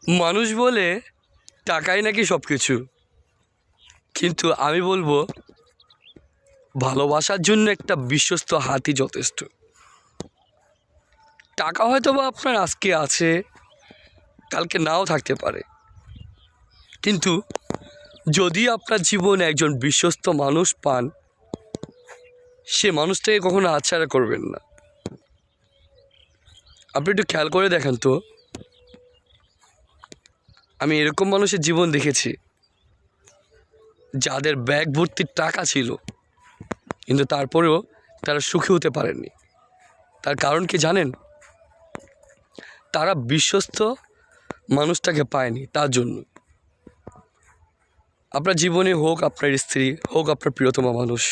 মানুষ বলে টাকাই নাকি সব কিছু, কিন্তু আমি বলবো ভালোবাসার জন্য একটা বিশ্বস্ত হাতই যথেষ্ট। টাকা হয়তো বা আপনার আজকে আছে, কালকে নাও থাকতে পারে, কিন্তু যদি আপনার জীবনে একজন বিশ্বস্ত মানুষ পান, সে মানুষটাকে কখনো হাতছাড়া করবেন না। আপনি একটু খেয়াল করে দেখেন তো, আমি এরকম মানুষের জীবন দেখেছি যাদের ব্যাগ ভর্তি টাকা ছিল, কিন্তু তারপরেও তারা সুখী হতে পারেননি। তার কারণ কি জানেন? তারা বিশ্বস্ত মানুষটাকে পায়নি। তার জন্য আপনার জীবনে হোক আপনার স্ত্রী, হোক আপনার প্রিয়তমা মানুষ,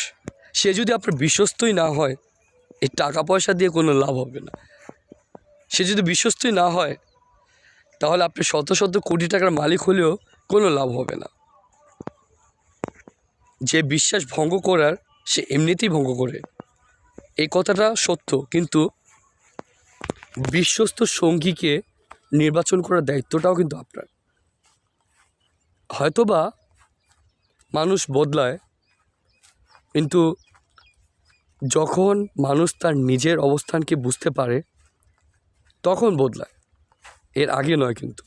সে যদি আপনার বিশ্বস্তই না হয়, এই টাকা পয়সা দিয়ে কোনো লাভ হবে না। সে যদি বিশ্বস্তই না হয়, তাহলে আপনি শত শত কোটি টাকার মালিক হলেও কোনো লাভ হবে না। যে বিশ্বাস ভঙ্গ করার, সে এমনিতেই ভঙ্গ করে, এই কথাটা সত্য। কিন্তু বিশ্বস্ত সঙ্গীকে নির্বাচন করার দায়িত্বটাও কিন্তু আপনার। হয়তোবা মানুষ বদলায়, কিন্তু যখন মানুষ তার নিজের অবস্থানকে বুঝতে পারে তখন বদলায়, এর আগে নয়। কিন্তু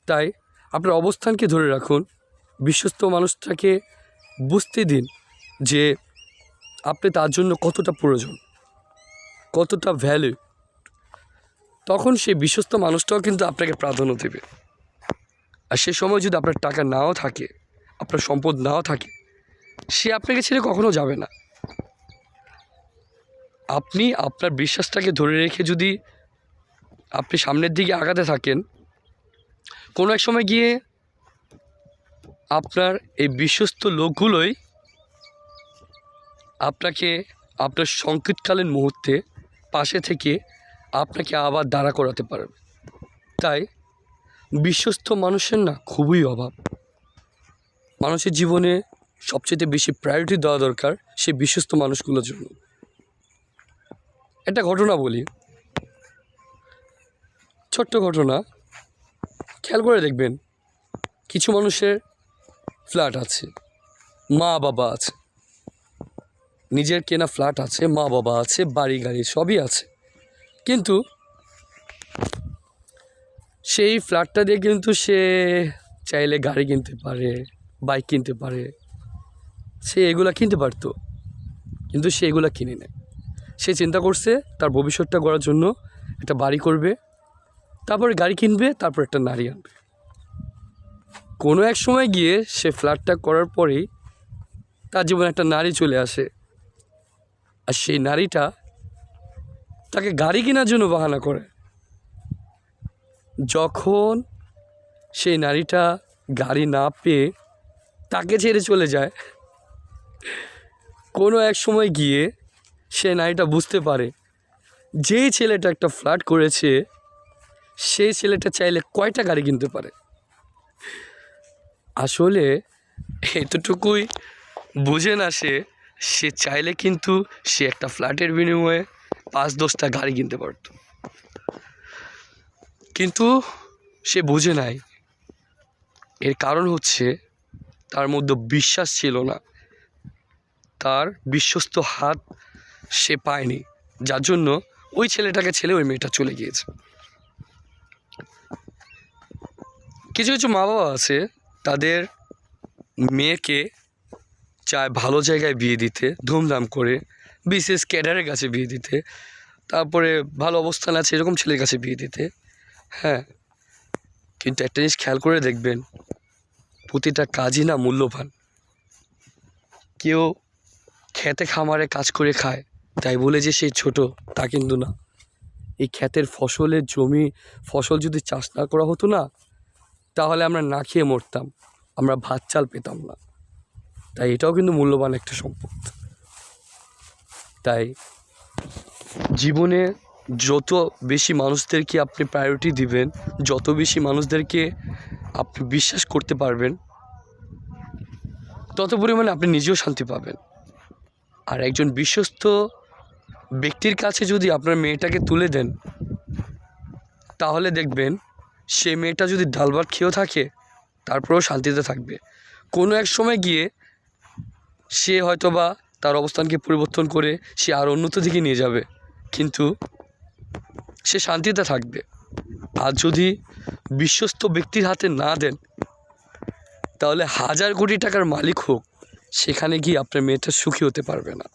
তাই আপনার অবস্থানকে ধরে রাখুন, বিশ্বস্ত মানুষটাকে বুঝতে দিন যে আপনি তার জন্য কতটা প্রয়োজন, কতটা ভ্যালু। তখন সেই বিশ্বস্ত মানুষটাও কিন্তু আপনাকে প্রাধান্য দেবে। আর সে সময় যদি আপনার টাকা নাও থাকে, আপনার সম্পদ নাও থাকে, সে আপনাকে ছেড়ে কখনো যাবে না। আপনি আপনার বিশ্বাসটাকে ধরে রেখে যদি আপনি সামনের দিকে আগাতে থাকেন, কোনো এক সময় গিয়ে আপনার এই বিশ্বস্ত লোকগুলোই আপনাকে আপনার সংকটকালীন মুহূর্তে পাশে থেকে আপনাকে আবার দাঁড়া করাতে পারবে। তাই বিশ্বস্ত মানুষের না খুবই অভাব। মানুষের জীবনে সবচেয়ে বেশি প্রায়োরিটি দেওয়া দরকার সেই বিশ্বস্ত মানুষগুলোর জন্য। একটা ঘটনা বলি, ছোট্ট ঘটনা, খেয়াল করে দেখবেন, কিছু মানুষের ফ্ল্যাট আছে, মা বাবা আছে, নিজের কেনা ফ্ল্যাট আছে, মা বাবা আছে, বাড়ি গাড়ি সবই আছে, কিন্তু সেই ফ্ল্যাটটা দিয়ে কিন্তু সে চাইলে গাড়ি কিনতে পারে, বাইক কিনতে পারে, সে এগুলা কিনতে পারতো, কিন্তু সে এগুলা কিনে নেয়। সে চিন্তা করছে তার ভবিষ্যৎটা গড়ার জন্য একটা বাড়ি করবে, তারপরে গাড়ি কিনবে, তারপর একটা নারী আনবে। কোনো এক সময় গিয়ে সে ফ্ল্যাটটা করার পরেই তার জীবনে একটা নারী চলে আসে, আর সেই নারীটা তাকে গাড়ি কেনার জন্য বাহানা করে। যখন সেই নারীটা গাড়ি না পেয়ে তাকে ছেড়ে চলে যায়, কোনো এক সময় গিয়ে সে নারীটা বুঝতে পারে যেই ছেলেটা একটা ফ্ল্যাট করেছে, সেই ছেলেটা চাইলে কয়টা গাড়ি কিনতে পারে। আসলে এতটুকুই বুঝে না সে চাইলে কিন্তু সে একটা ফ্ল্যাটের বিনিময়ে 5-10টা গাড়ি কিনতে পারত, কিন্তু সে বুঝে নাই। এর কারণ হচ্ছে তার মধ্যে বিশ্বাস ছিল না, তার বিশ্বস্ত হাত সে পায়নি, যার জন্য ওই ছেলেটাকে ছেড়ে ওই মেয়েটা চলে গিয়েছে। কিছু কিছু মা বাবা আছে, তাদের মেয়েকে চায় ভালো জায়গায় বিয়ে দিতে, ধুমধাম করে বিশেষ ক্যাডারের কাছে বিয়ে দিতে, তারপরে ভালো অবস্থান আছে এরকম ছেলের কাছে বিয়ে দিতে। হ্যাঁ, কিন্তু একটা জিনিস খেয়াল করে দেখবেন, প্রতিটা কাজই না মূল্যবান। কেউ খেতে খামারে কাজ করে খায় তাই বলে যে সেই ছোট, তা কিন্তু না। এই ক্ষেতের ফসল যদি চাষ না করা হতো না, তাহলে আমরা না খেয়ে মরতাম, আমরা ভাত চাল পেতাম না। তাই এটাও কিন্তু মূল্যবান একটা সম্পদ। তাই জীবনে যত বেশি মানুষদেরকে আপনি প্রায়োরিটি দিবেন, যত বেশি মানুষদেরকে আপনি বিশ্বাস করতে পারবেন, তত পরিমাণে আপনি নিজেও শান্তি পাবেন। আর একজন বিশ্বস্ত ব্যক্তির কাছে যদি আপনার মেয়েটাকে তুলে দেন, তাহলে দেখবেন সে মেয়েটা যদি ডাল ভাত খেয়েও থাকে তারপরেও শান্তিতে থাকবে। কোনো এক সময় গিয়ে সে হয়তোবা তার অবস্থানকে পরিবর্তন করে সে আরও উন্নত দিকে নিয়ে যাবে, কিন্তু সে শান্তিতে থাকবে। আর যদি বিশ্বস্ত ব্যক্তির হাতে না দেন, তাহলে 1000 কোটি টাকার মালিক হোক, সেখানে গিয়ে আপনার মেয়েটা সুখী হতে পারবে না।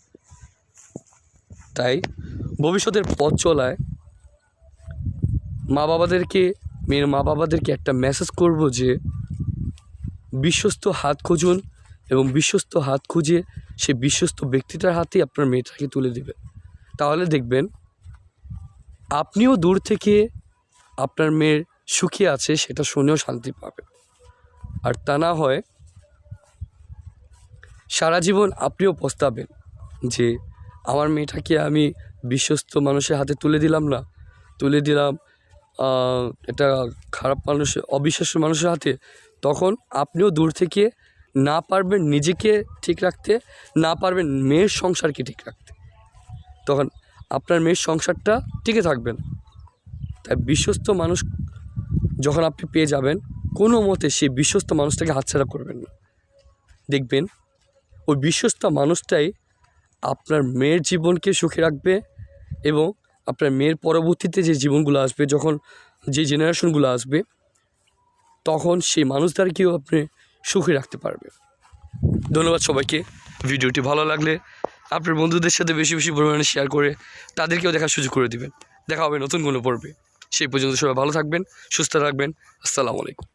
তাই ভবিষ্যতের পথ চলায় মেয়ের মা বাবাদেরকে একটা মেসেজ করব যে বিশ্বস্ত হাত খুঁজুন, এবং বিশ্বস্ত হাত খুঁজে সে বিশ্বস্ত ব্যক্তিটার হাতেই আপনার মেয়েটাকে তুলে দেবে। তাহলে দেখবেন আপনিও দূর থেকে আপনার মেয়ের সুখী আছে সেটা শুনেও শান্তি পাবেন। আর তা না হয় সারা জীবন আপনিও পস্তাবেন যে আমার মেয়েটাকে আমি বিশ্বস্ত মানুষের হাতে তুলে দিলাম এটা খারাপ অবিশ্বাস্য মানুষের হাতে। তখন আপনিও দূর থেকে না পারবেন নিজেকে ঠিক রাখতে, না পারবেন মেয়ের সংসারকে ঠিক রাখতে, তখন আপনার মেয়ের সংসারটা টিকে থাকবেন। তাই বিশ্বস্ত মানুষ যখন আপনি পেয়ে যাবেন, কোনো মতে সেই বিশ্বস্ত মানুষটাকে হাতছাড়া করবেন না। দেখবেন ওই বিশ্বস্ত মানুষটাই আপনার মেয়ের জীবনকে সুখে রাখবে, এবং আপনার মেয়ের পরবর্তীতে যে জীবনগুলো আসবে, যখন যে জেনারেশনগুলো আসবে, তখন সেই মানুষদেরকেও আপনি সুখে রাখতে পারবে। ধন্যবাদ সবাইকে। ভিডিওটি ভালো লাগলে আপনার বন্ধুদের সাথে বেশি বেশি পরিমাণে শেয়ার করে তাদেরকেও দেখার সুযোগ করে দিবেন। দেখা হবে নতুন কোনো পর্বে। সেই পর্যন্ত সবাই ভালো থাকবেন, সুস্থ থাকবেন। আসসালামু আলাইকুম।